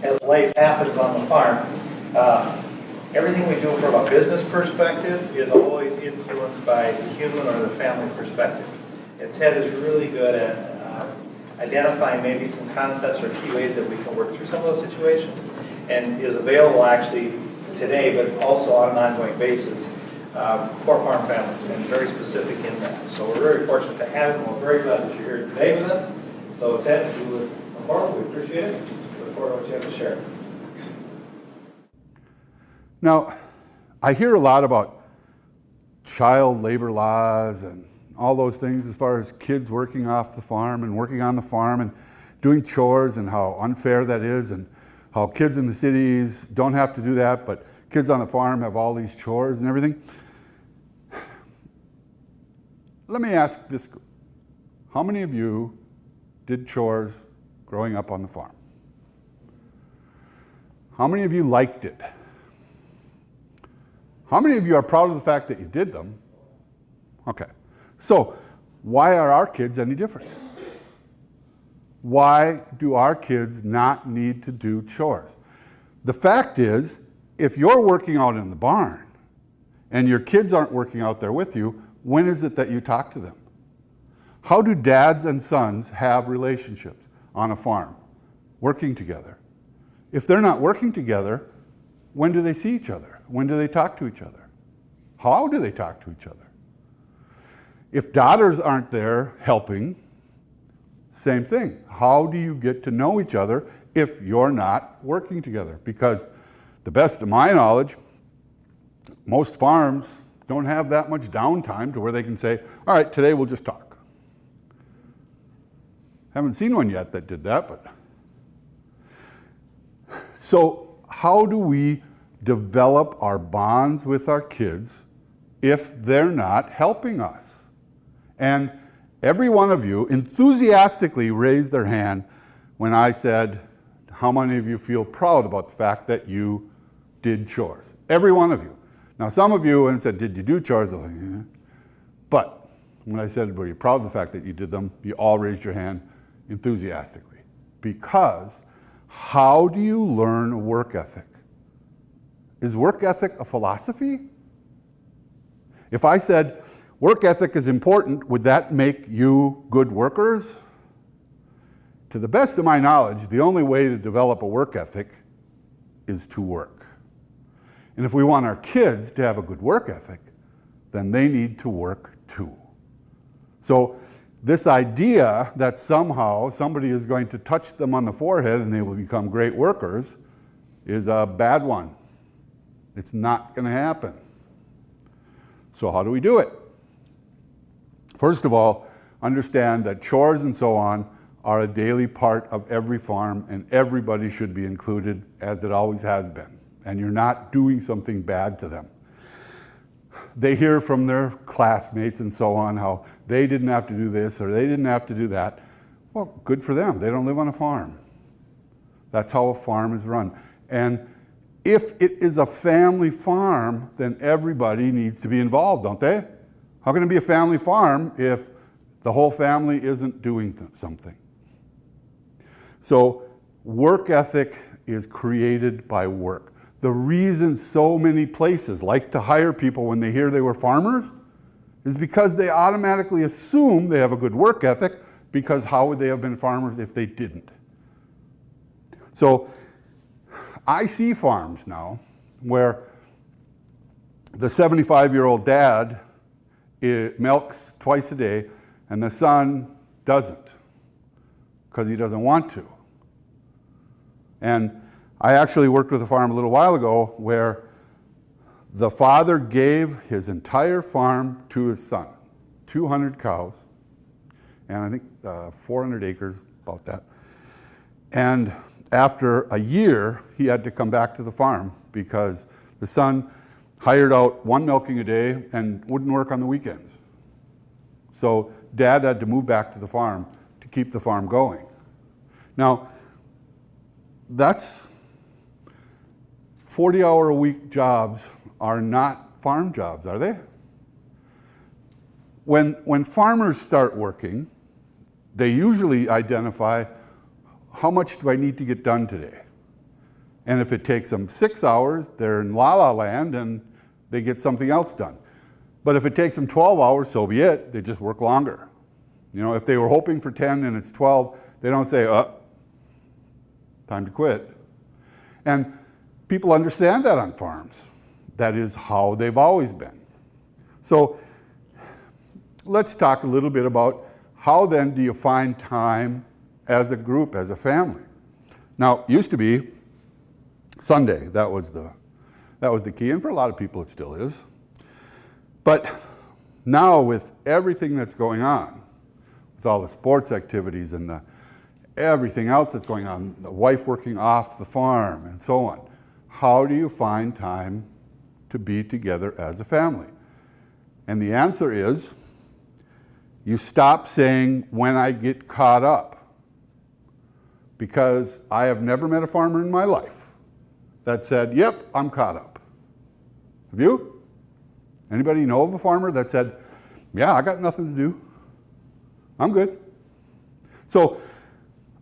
as life happens on the farm, everything we do from a business perspective is always influenced by the human or the family perspective. And Ted is really good at identifying maybe some concepts or key ways that we can work through some of those situations, and is available actually today, but also on an ongoing basis for farm families, and very specific in that. So we're very fortunate to have him. We're very glad that you're here today with us. So Ted, if you would come forward, we appreciate it. Look forward to what you have to share. Now, I hear a lot about child labor laws and all those things as far as kids working off the farm and working on the farm and doing chores, and how unfair that is, and how kids in the cities don't have to do that, but kids on the farm have all these chores and everything. Let me ask this: how many of you did chores growing up on the farm? How many of you liked it? How many of you are proud of the fact that you did them? Okay. So, why are our kids any different? Why do our kids not need to do chores? The fact is, if you're working out in the barn and your kids aren't working out there with you, when is it that you talk to them? How do dads and sons have relationships on a farm, working together? If they're not working together, when do they see each other? When do they talk to each other? How do they talk to each other? If daughters aren't there helping, same thing. How do you get to know each other if you're not working together? Because, the best of my knowledge, most farms don't have that much downtime to where they can say, all right, today we'll just talk. Haven't seen one yet that did that, but. So how do we develop our bonds with our kids if they're not helping us? And every one of you enthusiastically raised their hand when I said, how many of you feel proud about the fact that you did chores? Every one of you. Now, some of you, when I said, did you do chores? I was like, yeah. But when I said, were you proud of the fact that you did them? You all raised your hand enthusiastically. Because how do you learn work ethic? Is work ethic a philosophy? If I said, work ethic is important, would that make you good workers? To the best of my knowledge, the only way to develop a work ethic is to work. And if we want our kids to have a good work ethic, then they need to work too. So this idea that somehow somebody is going to touch them on the forehead and they will become great workers is a bad one. It's not going to happen. So how do we do it? First of all, understand that chores and so on are a daily part of every farm, and everybody should be included, as it always has been. And you're not doing something bad to them. They hear from their classmates and so on how they didn't have to do this or they didn't have to do that. Well, good for them. They don't live on a farm. That's how a farm is run. And if it is a family farm, then everybody needs to be involved, don't they? How can it be a family farm if the whole family isn't doing something? So work ethic is created by work. The reason so many places like to hire people when they hear they were farmers is because they automatically assume they have a good work ethic, because how would they have been farmers if they didn't? So I see farms now where the 75-year-old dad milks twice a day and the son doesn't, because he doesn't want to. And I actually worked with a farm a little while ago where the father gave his entire farm to his son, 200 cows, and I think 400 acres, about that. And after a year, he had to come back to the farm because the son hired out one milking a day and wouldn't work on the weekends. So dad had to move back to the farm to keep the farm going. Now, that's 40-hour-a-week jobs are not farm jobs, are they? When farmers start working, they usually identify, how much do I need to get done today? And if it takes them 6 hours, they're in la la land and they get something else done. But if it takes them 12 hours, so be it, they just work longer. You know, if they were hoping for 10 and it's 12, they don't say, time to quit. And people understand that on farms. That is how they've always been. So let's talk a little bit about how then do you find time as a group, as a family. Now, it used to be Sunday, that was the key, and for a lot of people it still is. But now with everything that's going on, with all the sports activities and everything else that's going on, the wife working off the farm and so on, how do you find time to be together as a family? And the answer is, you stop saying, when I get caught up. Because I have never met a farmer in my life that said, yep, I'm caught up. Have you? Anybody know of a farmer that said, yeah, I got nothing to do. I'm good. So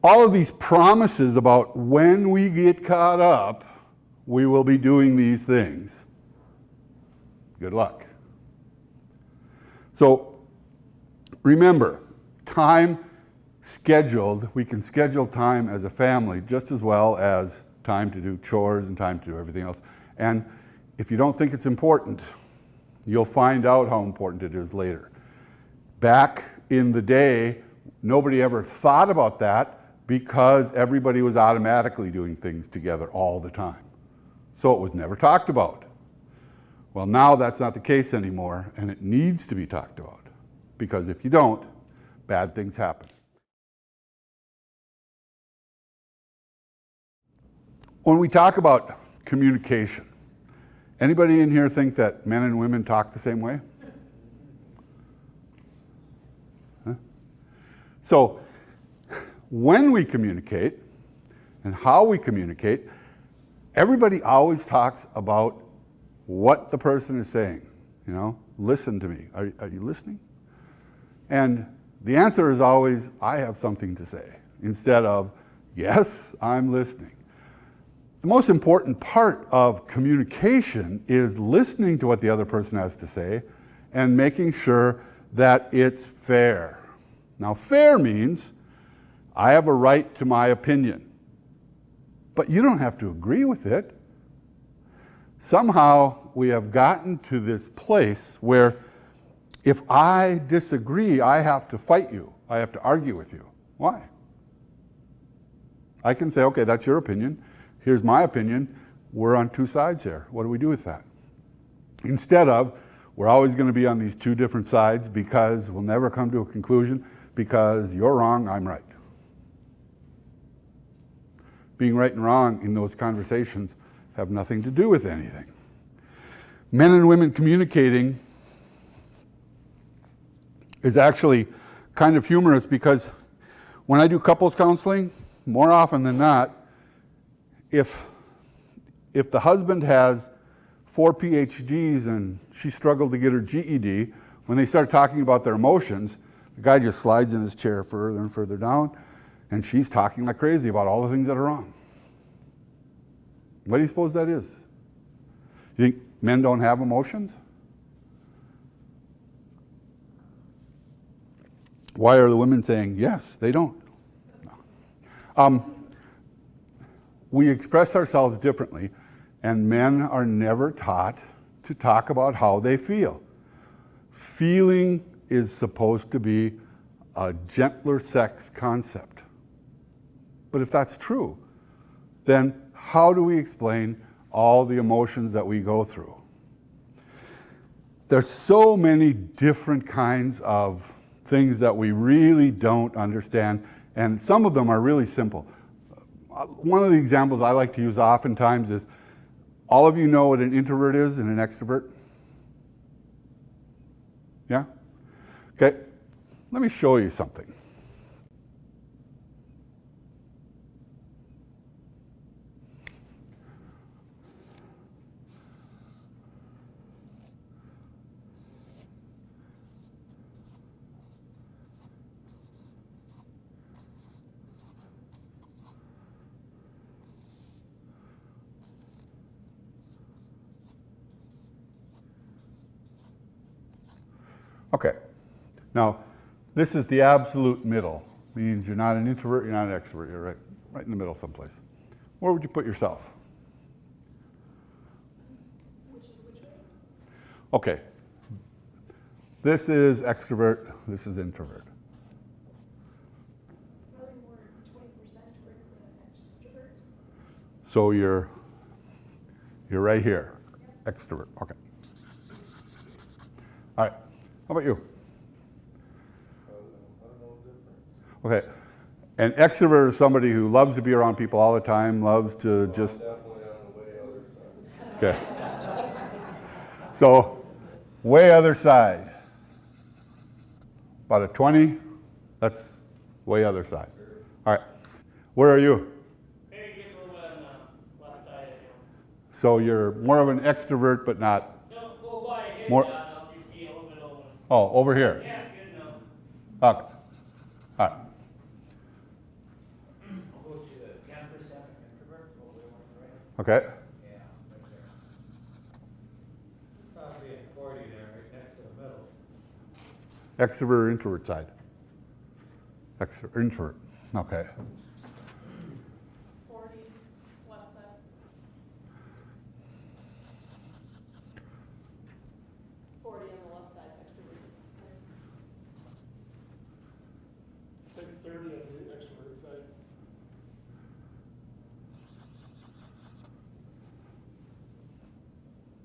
all of these promises about when we get caught up, we will be doing these things. Good luck. So remember, time scheduled, we can schedule time as a family just as well as time to do chores and time to do everything else. And if you don't think it's important, you'll find out how important it is later. Back in the day, nobody ever thought about that because everybody was automatically doing things together all the time. So it was never talked about. Well, now that's not the case anymore, and it needs to be talked about. Because if you don't, bad things happen. When we talk about communication, anybody in here think that men and women talk the same way? Huh? So, when we communicate and how we communicate, everybody always talks about what the person is saying. You know, listen to me. Are you listening? And the answer is always, I have something to say, instead of, yes, I'm listening. The most important part of communication is listening to what the other person has to say and making sure that it's fair. Now, fair means I have a right to my opinion, but you don't have to agree with it. Somehow we have gotten to this place where if I disagree, I have to fight you. I have to argue with you. Why? I can say, okay, that's your opinion. Here's my opinion. We're on two sides here. What do we do with that? Instead of, we're always going to be on these two different sides because we'll never come to a conclusion because you're wrong, I'm right. Being right and wrong in those conversations have nothing to do with anything. Men and women communicating is actually kind of humorous because when I do couples counseling, more often than not, if the husband has 4 PhDs and she struggled to get her GED, when they start talking about their emotions, the guy just slides in his chair further and further down, and she's talking like crazy about all the things that are wrong. What do you suppose that is? You think men don't have emotions? Why are the women saying, yes, they don't? We express ourselves differently, and men are never taught to talk about how they feel. Feeling is supposed to be a gentler sex concept. But if that's true, then how do we explain all the emotions that we go through? There's so many different kinds of things that we really don't understand, and some of them are really simple. One of the examples I like to use oftentimes is, all of you know what an introvert is and an extrovert? Yeah? Okay, let me show you something. Okay. Now, this is the absolute middle. Means you're not an introvert, you're not an extrovert. You're right in the middle someplace. Where would you put yourself? Which way? Okay. This is extrovert, this is introvert. Probably more 20% towards the extrovert. So you're right here, extrovert. Okay. All right. How about you? Okay. An extrovert is somebody who loves to be around people all the time, loves to just. Definitely on the way other side. Okay. So, way other side. About a 20. That's way other side. All right. Where are you? Maybe get a little bit on the left side of him. So you're more of an extrovert, but not. Don't go by him, More- I'll just be a little bit over. Oh, over here. Yeah, good enough. Okay. All right. I'll go to the 10% introvert, over there on the right. Okay. Yeah, right there. Probably at 40 there, right next to the middle. Extrovert or introvert side? Introvert. Okay. 40 left side. On the left side, extrovert. Take 30 on the extrovert side.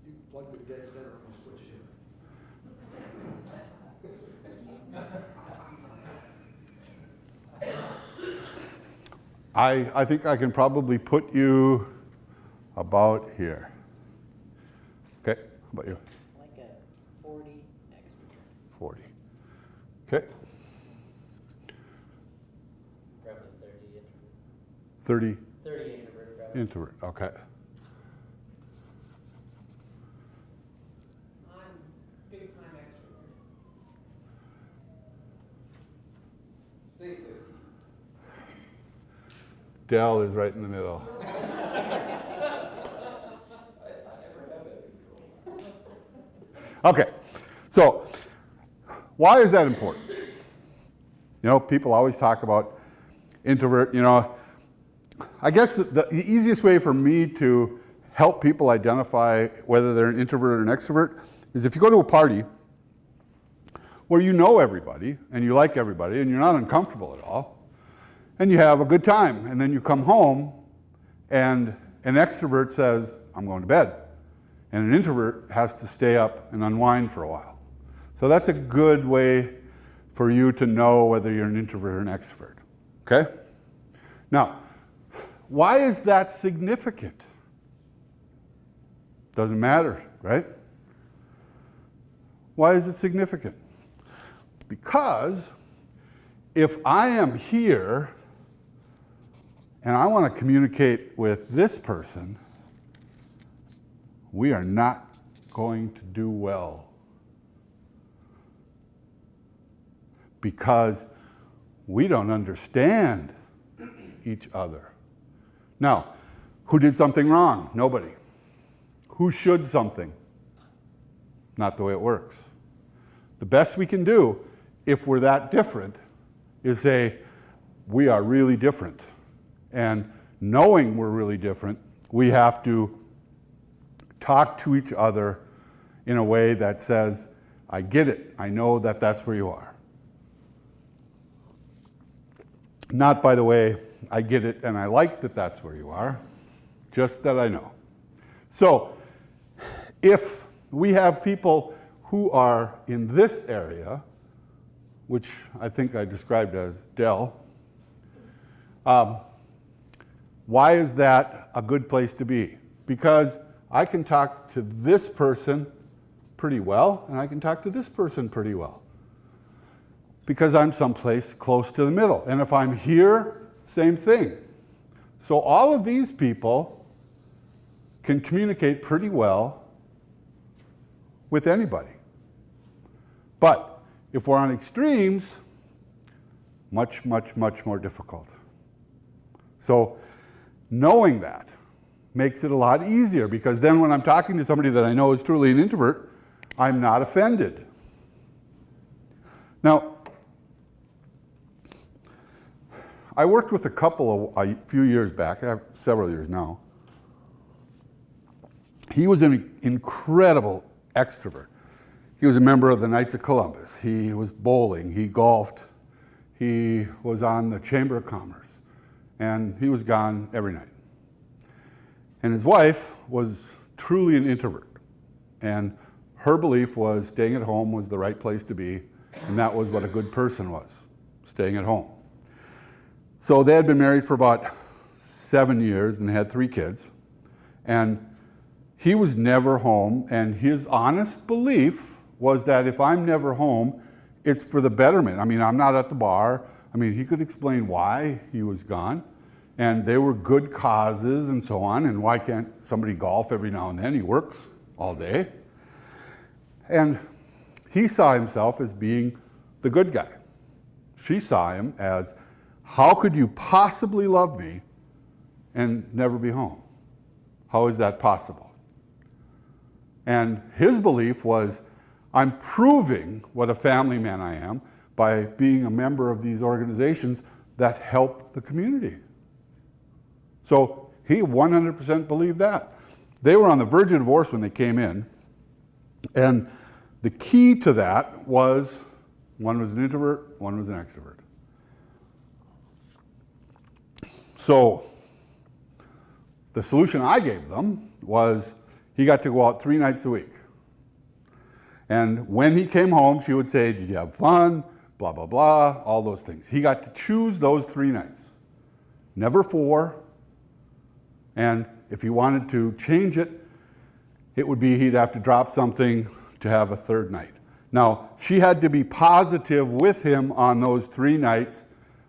You plug the dead center and switch it. I think I can probably put you about here. Okay. How about you? Like a 40 extrovert. 40. Okay. Probably 30 introvert. 30 30 introvert, probably. introvert. Okay. I'm big time extrovert. Say 50. Dell is right in the middle. Okay. So, why is that important? You know, people always talk about introvert, you know. I guess the easiest way for me to help people identify whether they're an introvert or an extrovert is if you go to a party where you know everybody and you like everybody and you're not uncomfortable at all, and you have a good time, and then you come home and an extrovert says, I'm going to bed, and an introvert has to stay up and unwind for a while. So that's a good way for you to know whether you're an introvert or an extrovert. Okay? Now, why is that significant? Doesn't matter, right? Why is it significant? Because if I am here and I want to communicate with this person, we are not going to do well. Because we don't understand each other. Now, who did something wrong? Nobody. Who should something? Not the way it works. The best we can do, if we're that different, is say, we are really different. And knowing we're really different, we have to talk to each other in a way that says, I get it, I know that that's where you are. Not, by the way, I get it and I like that that's where you are, just that I know. So, if we have people who are in this area, which I think I described as Dell, why is that a good place to be? Because I can talk to this person pretty well, and I can talk to this person pretty well. Because I'm someplace close to the middle. And if I'm here, same thing. So all of these people can communicate pretty well with anybody. But if we're on extremes, much, much, much more difficult. So knowing that makes it a lot easier, because then when I'm talking to somebody that I know is truly an introvert, I'm not offended. Now, I worked with a couple a few years back, several years now. He was an incredible extrovert. He was a member of the Knights of Columbus. He was bowling, he golfed, he was on the Chamber of Commerce, and he was gone every night. And his wife was truly an introvert. And her belief was staying at home was the right place to be, and that was what a good person was, staying at home. So they had been married for about 7 years and had 3 kids. And he was never home, and his honest belief was that if I'm never home, it's for the betterment. I mean, I'm not at the bar. I mean, he could explain why he was gone. And they were good causes and so on. And why can't somebody golf every now and then? He works all day. And he saw himself as being the good guy. She saw him as, how could you possibly love me and never be home? How is that possible? And his belief was, I'm proving what a family man I am by being a member of these organizations that help the community. So he 100% believed that. They were on the verge of divorce when they came in. And the key to that was, one was an introvert, one was an extrovert. So the solution I gave them was he got to go out 3 nights a week. And when he came home, she would say, did you have fun? Blah, blah, blah, all those things. He got to choose those 3 nights, never 4. And if he wanted to change it, it would be he'd have to drop something to have a 3rd night. Now, she had to be positive with him on those 3 nights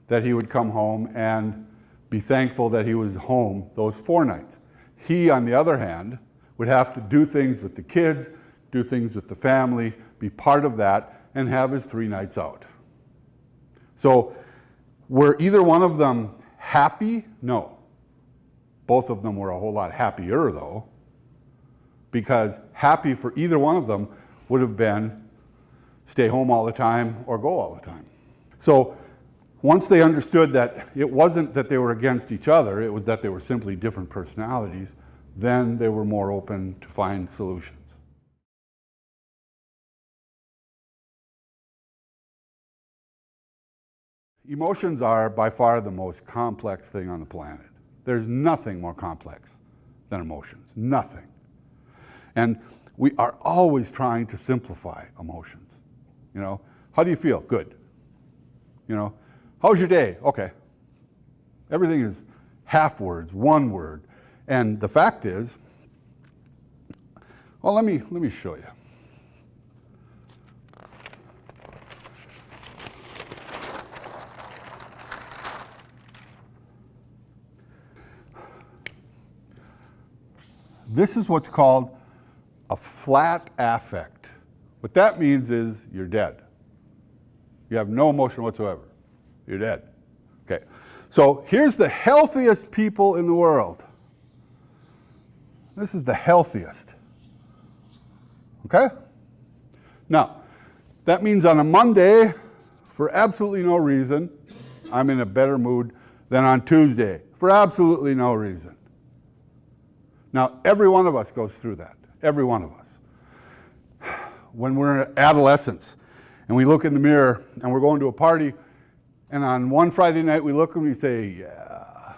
that he would come home and be thankful that he was home those 4 nights. He, on the other hand, would have to do things with the kids, do things with the family, be part of that, and have his 3 nights out. So, were either one of them happy? No. Both of them were a whole lot happier, though, because happy for either one of them would have been stay home all the time or go all the time. So once they understood that it wasn't that they were against each other, it was that they were simply different personalities, then they were more open to find solutions. Emotions are by far the most complex thing on the planet. There's nothing more complex than emotions, nothing. And we are always trying to simplify emotions. You know, how do you feel? Good. You know, how's your day? Okay. Everything is half words, 1 word. And the fact is, well, let me show you. This is what's called a flat affect. What that means is you're dead. You have no emotion whatsoever. You're dead. Okay. So here's the healthiest people in the world. This is the healthiest. Okay? Now, that means on a Monday, for absolutely no reason, I'm in a better mood than on Tuesday, for absolutely no reason. Now, every one of us goes through that. Every one of us. When we're adolescents and we look in the mirror and we're going to a party, and on one Friday night we look and we say, yeah.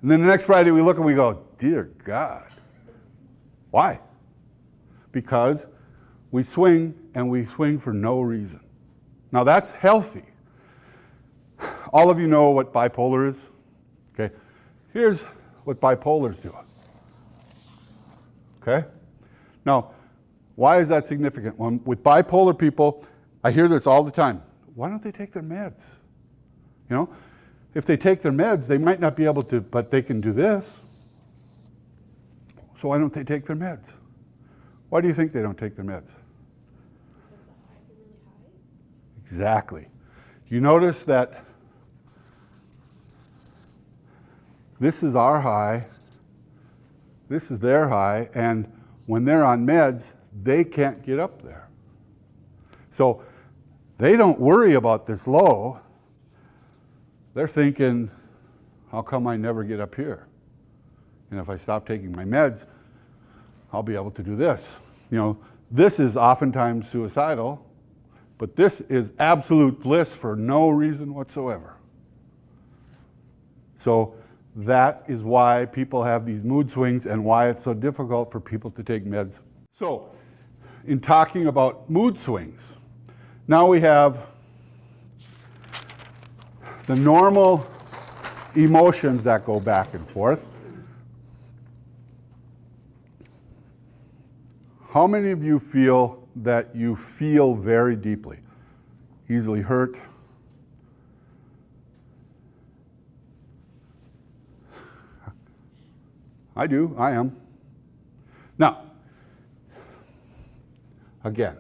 And then the next Friday we look and we go, dear God. Why? Because we swing and we swing for no reason. Now that's healthy. All of you know what bipolar is? Okay. Here's what bipolars do. Okay? Now, why is that significant? Well, with bipolar people, I hear this all the time. Why don't they take their meds? You know, if they take their meds, they might not be able to, but they can do this. So why don't they take their meds? Why do you think they don't take their meds? Because the highs are really high. Exactly. You notice that this is our high, this is their high, and when they're on meds, they can't get up there. So They don't worry about this low. They're thinking, how come I never get up here? And if I stop taking my meds, I'll be able to do this. You know, this is oftentimes suicidal, but this is absolute bliss for no reason whatsoever. So that is why people have these mood swings and why it's so difficult for people to take meds. So, in talking about mood swings, now we have the normal emotions that go back and forth. How many of you feel that you feel very deeply? Easily hurt? I do, I am. Now, again,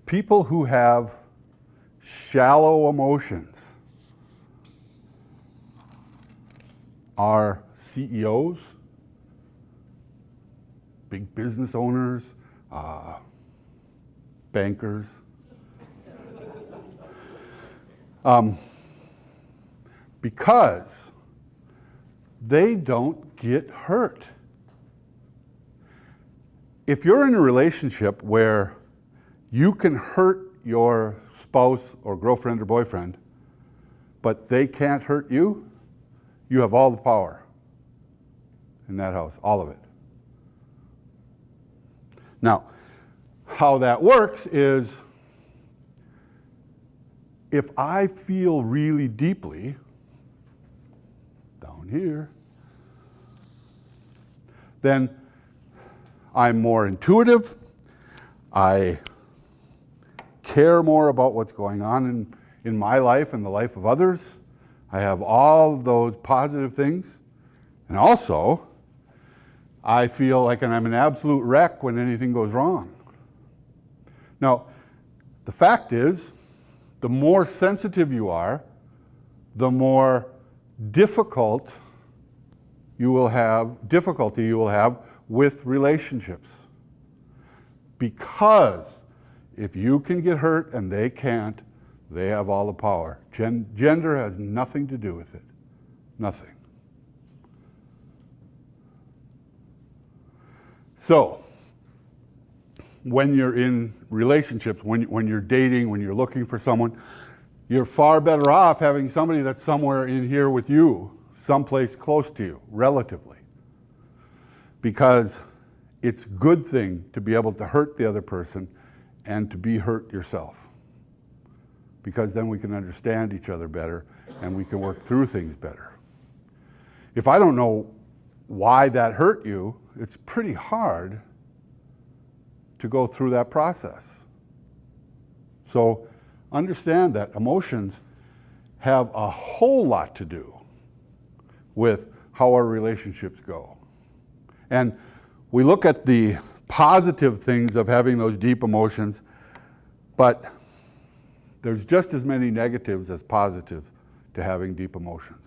people who have shallow emotions are CEOs, big business owners, bankers. Because they don't get hurt. If you're in a relationship where you can hurt your spouse or girlfriend or boyfriend, but they can't hurt you, you have all the power in that house, all of it. Now, how that works is if I feel really deeply down here, then I'm more intuitive. I care more about what's going on in my life and the life of others. I have all of those positive things. And also, I feel like I'm an absolute wreck when anything goes wrong. Now, the fact is, the more sensitive you are, the more difficulty you will have with relationships. Because if you can get hurt and they can't, they have all the power. Gender has nothing to do with it. Nothing. So, when you're in relationships, when you're dating, when you're looking for someone, you're far better off having somebody that's somewhere in here with you, someplace close to you, relatively. Because it's a good thing to be able to hurt the other person and to be hurt yourself. Because then we can understand each other better and we can work through things better. If I don't know why that hurt you, it's pretty hard to go through that process. So understand that emotions have a whole lot to do with how our relationships go. And we look at the positive things of having those deep emotions, but there's just as many negatives as positives to having deep emotions.